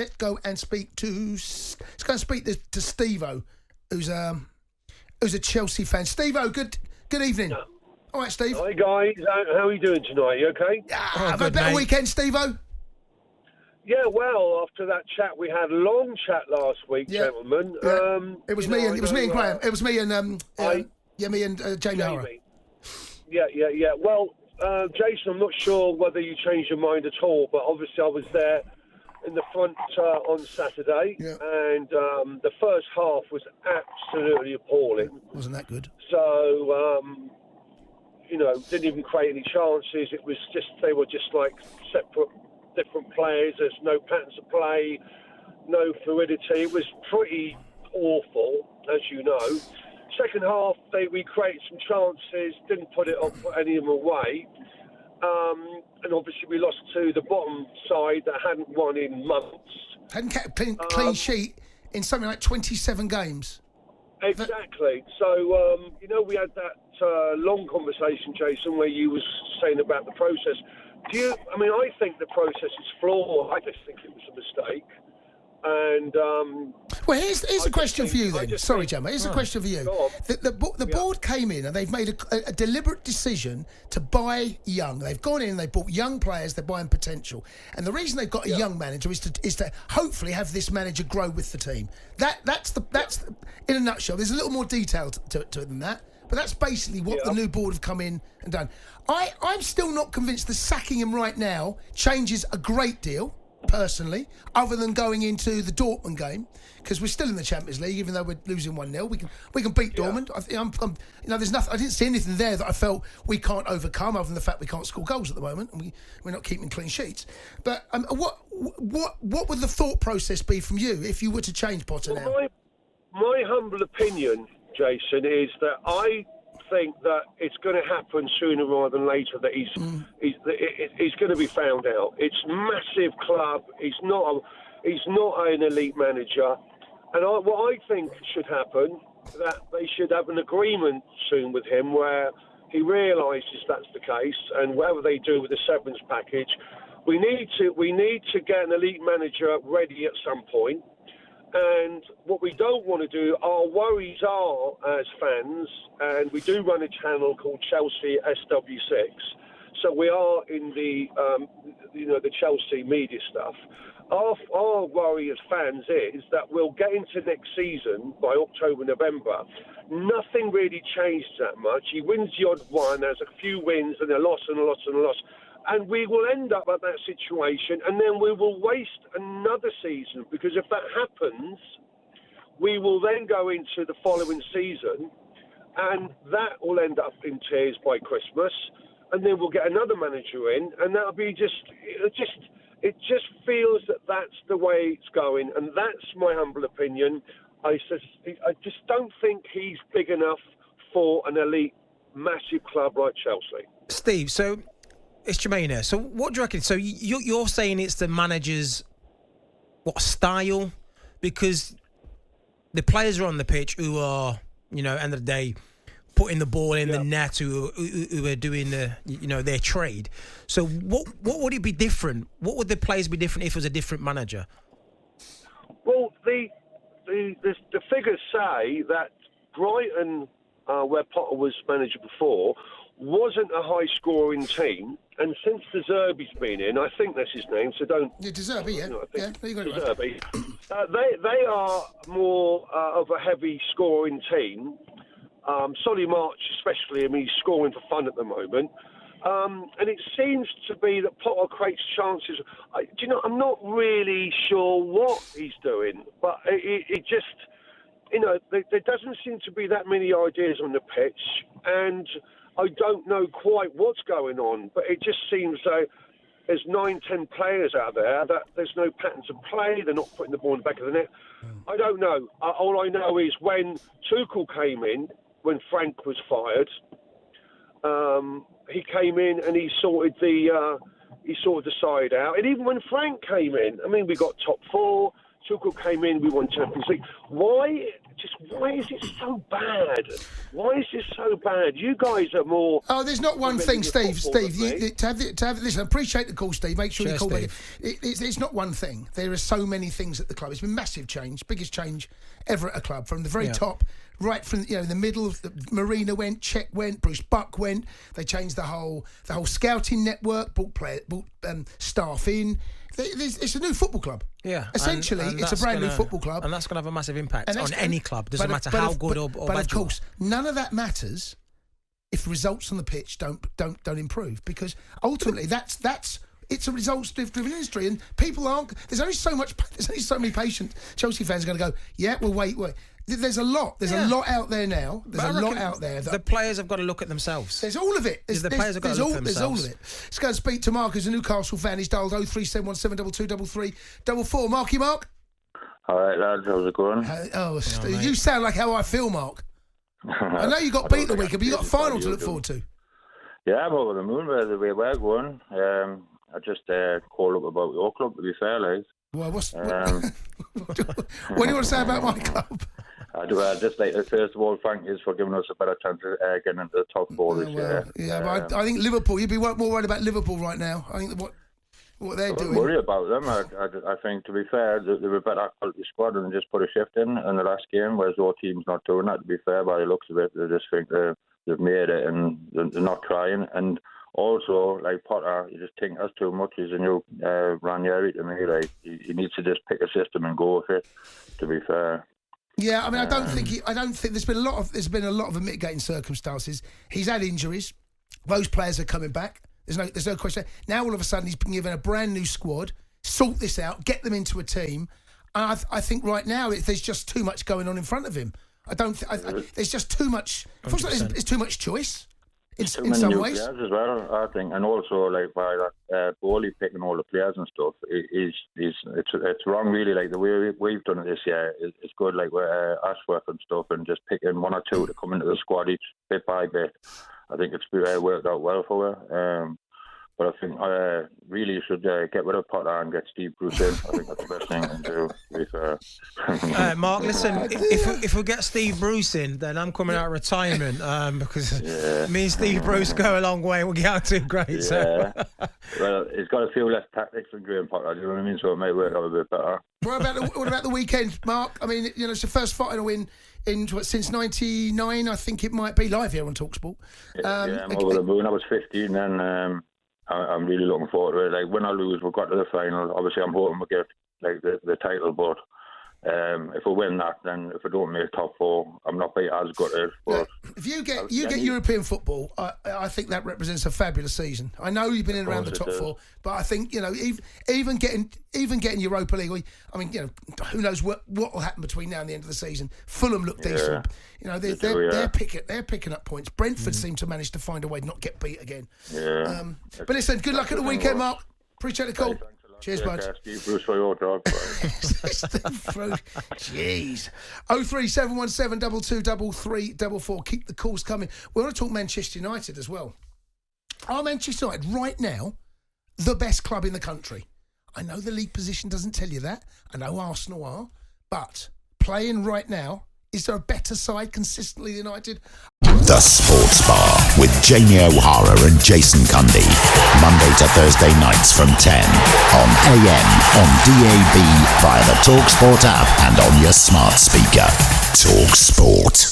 let's go and speak to. Let's go and speak to Steve-O, who's a Chelsea fan. Steve-O, good evening. All right, Steve. Hi guys, how are you doing tonight? You okay? Have a better weekend, Steve-O. Yeah, well, after that chat, we had a long chat last week, gentlemen. Yeah. It was me and Graeme. It was me and me and Jamie Hara. Yeah. Well, Jason, I'm not sure whether you changed your mind at all, but obviously I was there in the front on Saturday, and the first half was absolutely appalling. Wasn't that good? So, didn't even create any chances. It was just, they were just like separate, different players. There's no patterns of play, no fluidity. It was pretty awful, as you know. Second half, we created some chances, didn't put any of them away. And obviously we lost to the bottom side that hadn't won in months. Hadn't kept a clean sheet in something like 27 games. Exactly. So, we had that long conversation, Jason, where you was saying about the process. I think the process is flawed. I just think it was a mistake. And well, here's a question for you then. Sorry, Gemma. Here's a question for you. The board came in and they've made a deliberate decision to buy young. They've gone in and they've bought young players. They're buying potential, and the reason they've got a young manager is to hopefully have this manager grow with the team. That's in a nutshell. There's a little more detail to it than that. But that's basically what the new board have come in and done. I'm still not convinced that sacking him right now changes a great deal, personally, other than going into the Dortmund game, because we're still in the Champions League, even though we're losing 1-0. We can beat Dortmund. There's nothing. I didn't see anything there that I felt we can't overcome, other than the fact we can't score goals at the moment, and we're not keeping clean sheets. But what would the thought process be from you if you were to change Potter now? My humble opinion, Jason, is that I think that it's going to happen sooner rather than later that he's going to be found out. It's a massive club. He's not an elite manager, and what I think should happen, that they should have an agreement soon with him where he realises that's the case, and whatever they do with the severance package, we need to get an elite manager ready at some point. And what we don't want to do, our worries are, as fans, and we do run a channel called Chelsea SW6, so we are in the Chelsea media stuff. Our worry as fans is that we'll get into next season by October, November. Nothing really changed that much. He wins the odd one, there's a few wins and a loss and a loss and a loss. And we will end up at that situation, and then we will waste another season, because if that happens, we will then go into the following season, and that will end up in tears by Christmas, and then we'll get another manager in, and that'll be it just feels that that's the way it's going, and that's my humble opinion. I just don't think he's big enough for an elite, massive club like Chelsea. Steve, so it's Jermaine here. So what do you reckon? So you're saying it's the manager's style? Because the players are on the pitch who are, end of the day, putting the ball in the net, who are doing their trade. So what would it be different? What would the players be different if it was a different manager? Well, the figures say that Brighton, where Potter was manager before, wasn't a high-scoring team, and since De Zerbi's been in, I think that's his name, so don't... Yeah, De Zerbi, De Zerbi. They are more of a heavy-scoring team. Solly March especially, he's scoring for fun at the moment. And it seems to be that Potter creates chances. I'm not really sure what he's doing, but it just... there doesn't seem to be that many ideas on the pitch, and I don't know quite what's going on, but it just seems like there's 9-10 players out there that there's no patterns of play. They're not putting the ball in the back of the net. I don't know. All I know is when Tuchel came in, when Frank was fired, he came in and he sorted the side out. And even when Frank came in, we got top four. Tuchel came in, we won Champions League. Why why is it so bad? Why is this so bad? You guys are more. Oh, there's not one thing, Steve. To have listen. I appreciate the call, Steve. Make sure you call back. It's not one thing. There are so many things at the club. It's been massive change, biggest change ever at a club, from the very top. Right from in the middle, Marina went, Czech went, Bruce Buck went. They changed the whole scouting network, brought staff in. It's a new football club. Yeah, essentially, and it's a brand new football club, and that's going to have a massive impact on any club. Doesn't matter how good or bad. But of course, none of that matters if results on the pitch don't improve, because ultimately it's a results-driven industry, and people aren't. There's only so many patient Chelsea fans are going to go, yeah, well, wait. There's a lot out there now. There's a lot out there. The players have got to look at themselves. There's all of it. The players have got to look at themselves. There's all of it. Let's go and speak to Mark, who's a Newcastle fan. He's dialed 03717223344. Marky Mark. All right, lads, how's it going? You sound like how I feel, Mark. I know you got beat the weekend, but you got a final to look forward to. Yeah, I'm over the moon by the way we're going. I just called up about your club, to be fair, like. Well, what do you want to say about my club? I just like to, first of all, thank you for giving us a better chance of getting into the top four this year. Yeah, but I think Liverpool, you'd be more worried about Liverpool right now. I think what they're doing. I don't worry about them. I think, to be fair, they're a better quality squad and just put a shift in the last game, whereas your team's not doing that, to be fair, by the looks of it. They just think they've made it and they're not trying. And also, like Potter, you just think that's too much. He's a new Ranieri to me. Like, he needs to just pick a system and go with it, to be fair. Yeah, I mean, I don't think there's been a lot of mitigating circumstances. He's had injuries. Those players are coming back. There's no question. Now all of a sudden he's been given a brand new squad. Sort this out, get them into a team. And I think right now there's just too much going on in front of him. There's just too much. There's too much choice. In some ways, players as well, I think, and also like by that Bowley picking all the players and stuff, it's wrong really. Like the way we've done it this year is good. Like with Ashworth and stuff, and just picking one or two to come into the squad each bit by bit. I think it's worked out well for her. But I think really you should get rid of Potter and get Steve Bruce in. I think that's the best thing to do, to be fair. Mark, listen, if we get Steve Bruce in, then I'm coming out of retirement because me and Steve Bruce go a long way and we'll get out to great. Yeah. So. Well, he's got a few less tactics than Graeme Potter, do you know what I mean? So it may work out a bit better. What about the weekend, Mark? I mean, it's the first final win since '99, I think it might be, live here on talkSPORT. I'm over the moon. I was 15 then. I'm really looking forward to it. Like, win or lose, we've got to the final. Obviously, I'm hoping we get like the title, but if we win that, then if we don't make top four, I'm not as gutted. But if you get European football, I think that represents a fabulous season. I know you've been in around the top four, but I think even getting Europa League. I mean, who knows what will happen between now and the end of the season. Fulham look decent. They're picking up points. Brentford seem to manage to find a way to not get beat again. Yeah. But listen, good luck at the weekend, Mark. Appreciate the call. Cheers, bud. Steve Bruce for your dog. Jeez. 03717223344. Keep the calls coming. We want to talk Manchester United as well. Are Manchester United right now the best club in the country? I know the league position doesn't tell you that. I know Arsenal are. But playing right now, is there a better side consistently than United? The Sports Bar with Jamie O'Hara and Jason Cundy. Monday to Thursday nights from 10 on AM, on DAB, via the talkSPORT app and on your smart speaker. talkSPORT.